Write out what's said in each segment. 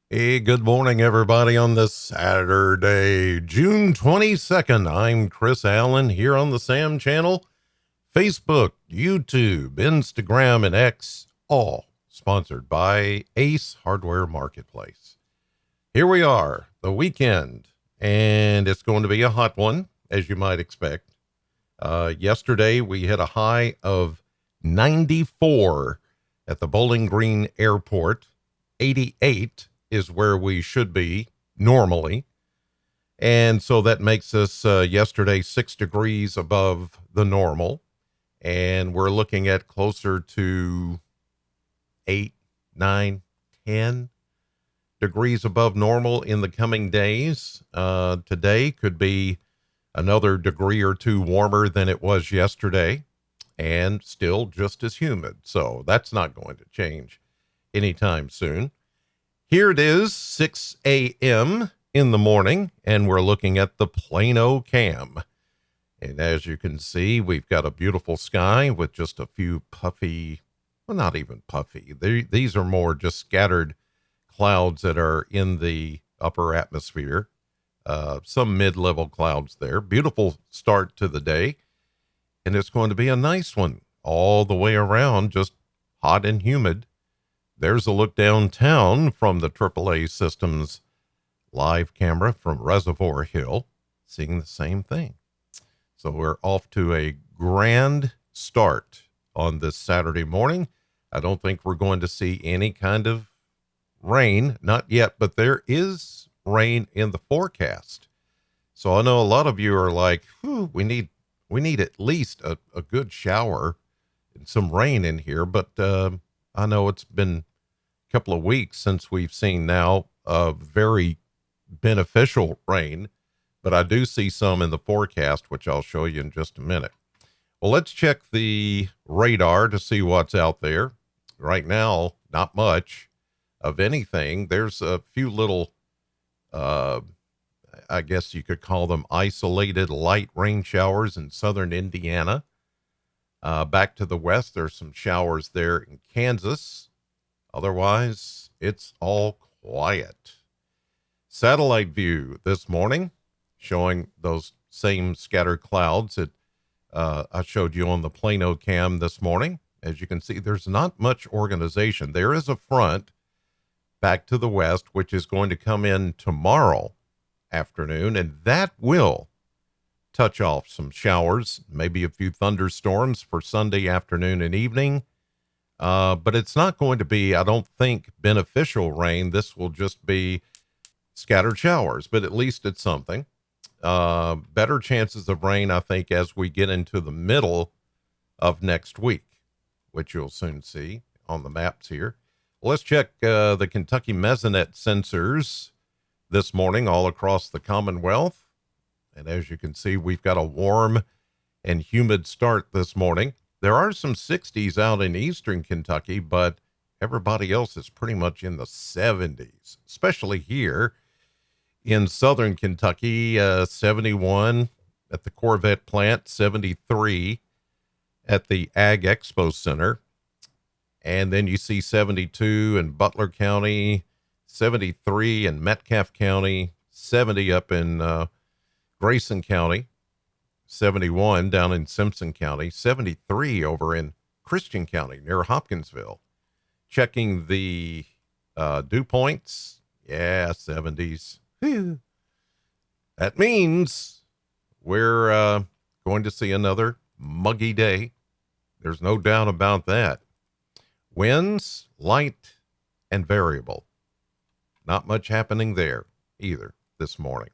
Hey, good morning, everybody, on this Saturday, June 22nd. I'm Chris Allen here on the Sam channel, Facebook, YouTube, Instagram, and X, all sponsored by Ace Hardware Marketplace. Here we are, the weekend, and it's going to be a hot one, as you might expect. Yesterday, we hit a high of 94 at the Bowling Green Airport. 88 is where we should be normally. And so that makes us yesterday 6 degrees above the normal. And we're looking at closer to 8, 9, 10 degrees above normal in the coming days. Today could be another degree or two warmer than it was yesterday, and still just as humid. So that's not going to change anytime soon. Here it is, 6 a.m. in the morning, and we're looking at the Plano cam. And as you can see, we've got a beautiful sky with just a few puffy, well, not even puffy. These are more just scattered clouds that are in the upper atmosphere. Some mid-level clouds there. Beautiful start to the day. And it's going to be a nice one all the way around, just hot and humid. There's a look downtown from the AAA Systems live camera from Reservoir Hill, seeing the same thing. So we're off to a grand start on this Saturday morning. I don't think we're going to see any kind of rain, not yet, but there is rain in the forecast. So I know a lot of you are like, we need at least a good shower and some rain in here. But I know it's been a couple of weeks since we've seen now very beneficial rain, but I do see some in the forecast, which I'll show you in just a minute. Well, let's check the radar to see what's out there. Right now, not much of anything. There's a few little, I guess you could call them isolated light rain showers in southern Indiana. Back to the west, there's some showers there in Kansas. Otherwise, it's all quiet. Satellite view this morning showing those same scattered clouds that I showed you on the Plano cam this morning. As you can see, there's not much organization. There is a front back to the west, which is going to come in tomorrow afternoon, and that will touch off some showers, maybe a few thunderstorms for Sunday afternoon and evening. But it's not going to be, I don't think, beneficial rain. This will just be scattered showers, but at least it's something. Better chances of rain, I think, as we get into the middle of next week, which you'll soon see on the maps here. Let's check the Kentucky Mesonet sensors this morning all across the Commonwealth. And as you can see, we've got a warm and humid start this morning. There are some 60s out in eastern Kentucky, but everybody else is pretty much in the 70s, especially here in southern Kentucky. 71 at the Corvette plant, 73 at the Ag Expo Center. And then you see 72 in Butler County, 73 in Metcalfe County, 70 up in Grayson County, 71 down in Simpson County, 73 over in Christian County near Hopkinsville. Checking the dew points. Yeah, 70s. Whew. That means we're going to see another muggy day. There's no doubt about that. Winds, light and variable. Not much happening there either this morning.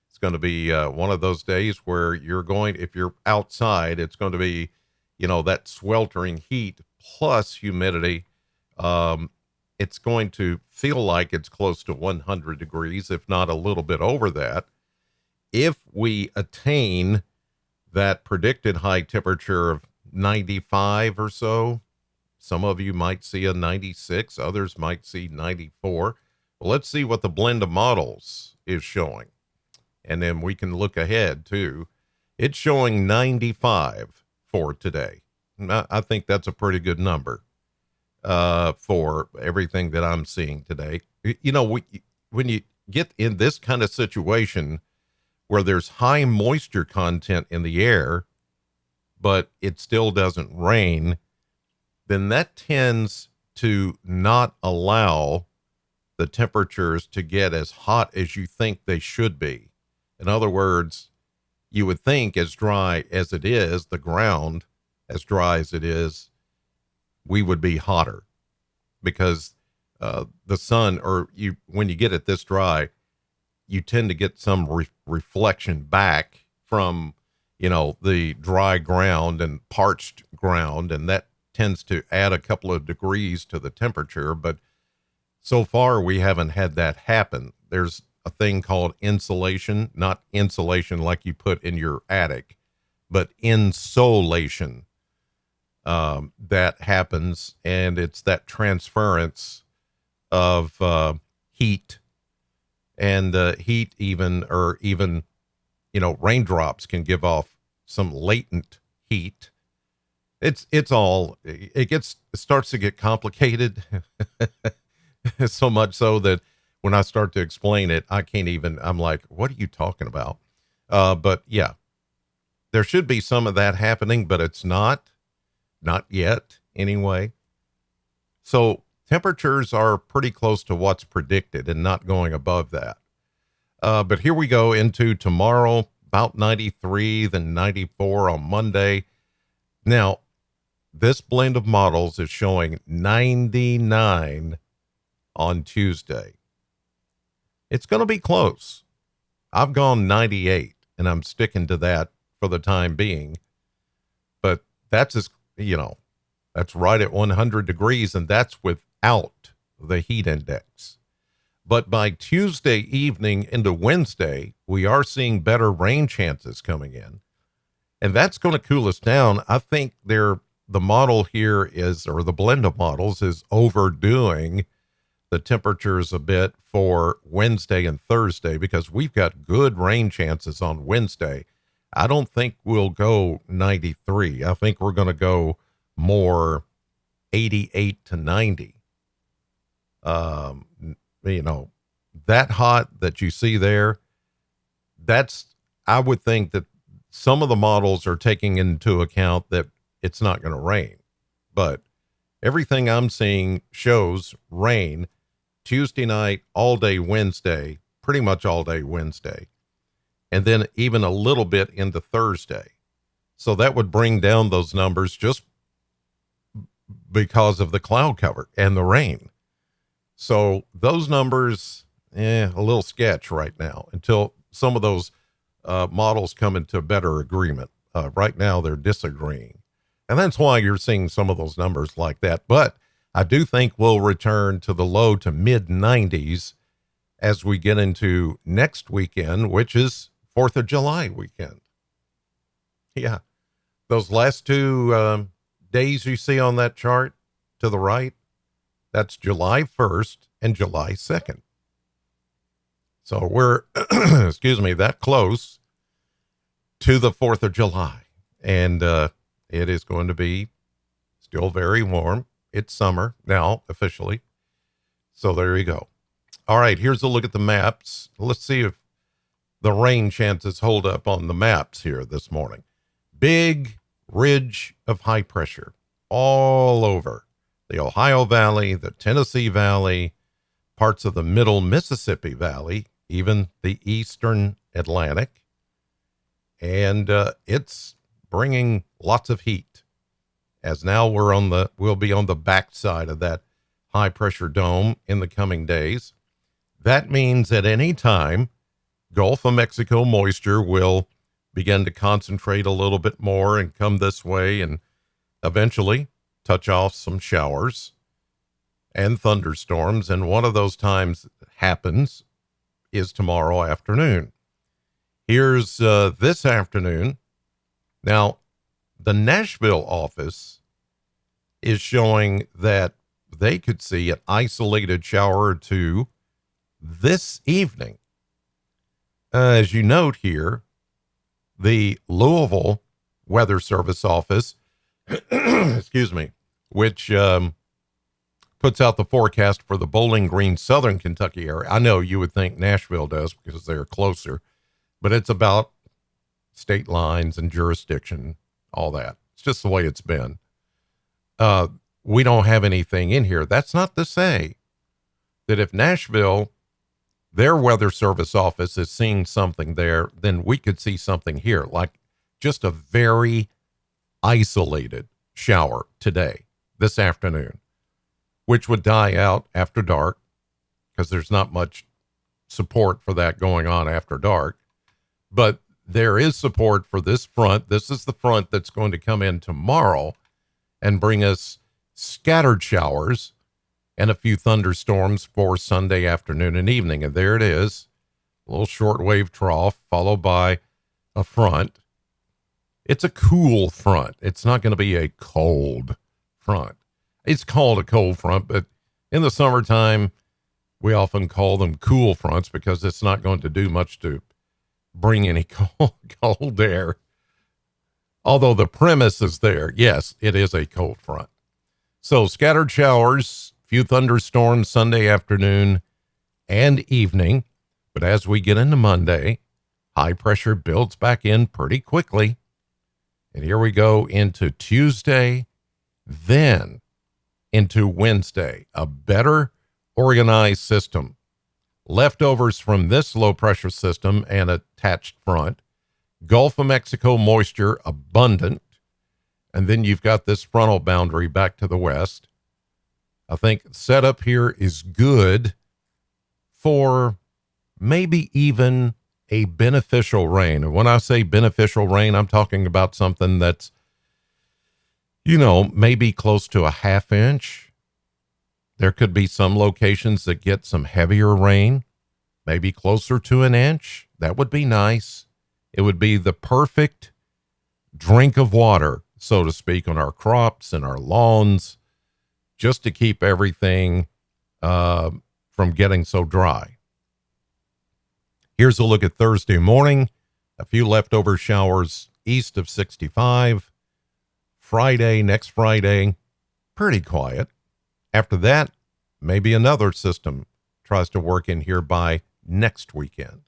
It's going to be one of those days where you're going, if you're outside, it's going to be, that sweltering heat plus humidity. It's going to feel like it's close to 100 degrees, if not a little bit over that. If we attain that predicted high temperature of 95 or so, some of you might see a 96, others might see 94. Well, let's see what the blend of models is showing. And then we can look ahead too. It's showing 95 for today. I think that's a pretty good number. for everything that I'm seeing today. When you get in this kind of situation where there's high moisture content in the air, but it still doesn't rain, then that tends to not allow the temperatures to get as hot as you think they should be. In other words, you would think as dry as it is, the ground as dry as it is, we would be hotter because the sun, or when you get it this dry, you tend to get some reflection back from, the dry ground and parched ground, and that tends to add a couple of degrees to the temperature. But so far, we haven't had that happen. There's a thing called insulation, not insulation like you put in your attic, but insolation that happens, and it's that transference of heat and heat even raindrops can give off some latent heat. It starts to get complicated so much so that when I start to explain it, I'm like, what are you talking about? But yeah, there should be some of that happening, but it's not yet anyway. So temperatures are pretty close to what's predicted and not going above that. But here we go into tomorrow, about 93, then 94 on Monday. Now, this blend of models is showing 99 on Tuesday. It's going to be close. I've gone 98, and I'm sticking to that for the time being. But that's that's right at 100 degrees, and that's without the heat index. But by Tuesday evening into Wednesday, we are seeing better rain chances coming in. And that's going to cool us down. I think the model here or the blend of models is overdoing the temperatures a bit for Wednesday and Thursday because we've got good rain chances on Wednesday. I don't think we'll go 93. I think we're going to go more 88 to 90. That hot that you see there, I would think that some of the models are taking into account that it's not going to rain, but everything I'm seeing shows rain Tuesday night, all day Wednesday, pretty much all day Wednesday, and then even a little bit into Thursday. So that would bring down those numbers just because of the cloud cover and the rain. So those numbers, a little sketch right now until some of those models come into better agreement. Right now, they're disagreeing. And that's why you're seeing some of those numbers like that. But I do think we'll return to the low to mid 90s as we get into next weekend, which is 4th of July weekend. Yeah. Those last two days you see on that chart to the right, that's July 1st and July 2nd. So we're, that close to the 4th of July. And it is going to be still very warm. It's summer now, officially. So there you go. All right, here's a look at the maps. Let's see if the rain chances hold up on the maps here this morning. Big ridge of high pressure all over the Ohio Valley, the Tennessee Valley, parts of the middle Mississippi Valley, even the eastern Atlantic. And it's bringing lots of heat as now we'll be on the backside of that high pressure dome in the coming days. That means at any time, Gulf of Mexico moisture will begin to concentrate a little bit more and come this way and eventually touch off some showers and thunderstorms. And one of those times happens is tomorrow afternoon. Here's this afternoon. Now, the Nashville office is showing that they could see an isolated shower or two this evening. As you note here, the Louisville Weather Service office, excuse me, which puts out the forecast for the Bowling Green, Southern Kentucky area. I know you would think Nashville does because they're closer, but it's about state lines and jurisdiction, all that. It's just the way it's been. We don't have anything in here. That's not to say that if Nashville, their weather service office is seeing something there, then we could see something here, like just a very isolated shower today, this afternoon, which would die out after dark because there's not much support for that going on after dark. But there is support for this front. This is the front that's going to come in tomorrow and bring us scattered showers and a few thunderstorms for Sunday afternoon and evening. And there it is, a little shortwave trough followed by a front. It's a cool front. It's not going to be a cold front. It's called a cold front, but in the summertime, we often call them cool fronts because it's not going to do much to bring any cold air. Although the premise is there. Yes, it is a cold front. So scattered showers, few thunderstorms Sunday afternoon and evening. But as we get into Monday, high pressure builds back in pretty quickly. And here we go into Tuesday, then into Wednesday, a better organized system. Leftovers from this low pressure system and attached front. Gulf of Mexico moisture abundant. And then you've got this frontal boundary back to the west. I think setup here is good for maybe even a beneficial rain. And when I say beneficial rain, I'm talking about something that's, maybe close to a half inch. There could be some locations that get some heavier rain, maybe closer to an inch. That would be nice. It would be the perfect drink of water, so to speak, on our crops and our lawns, just to keep everything from getting so dry. Here's a look at Thursday morning. A few leftover showers east of 65. Next Friday, pretty quiet. After that, maybe another system tries to work in here by next weekend.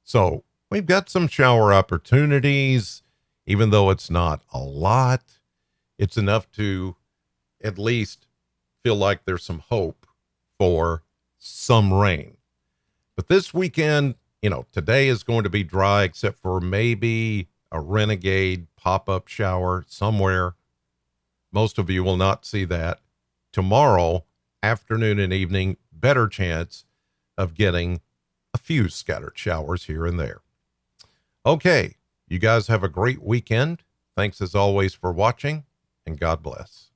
So we've got some shower opportunities, even though it's not a lot. It's enough to at least feel like there's some hope for some rain. But this weekend, today is going to be dry except for maybe a renegade pop-up shower somewhere. Most of you will not see that. Tomorrow, afternoon and evening, better chance of getting a few scattered showers here and there. Okay, you guys have a great weekend. Thanks as always for watching, and God bless.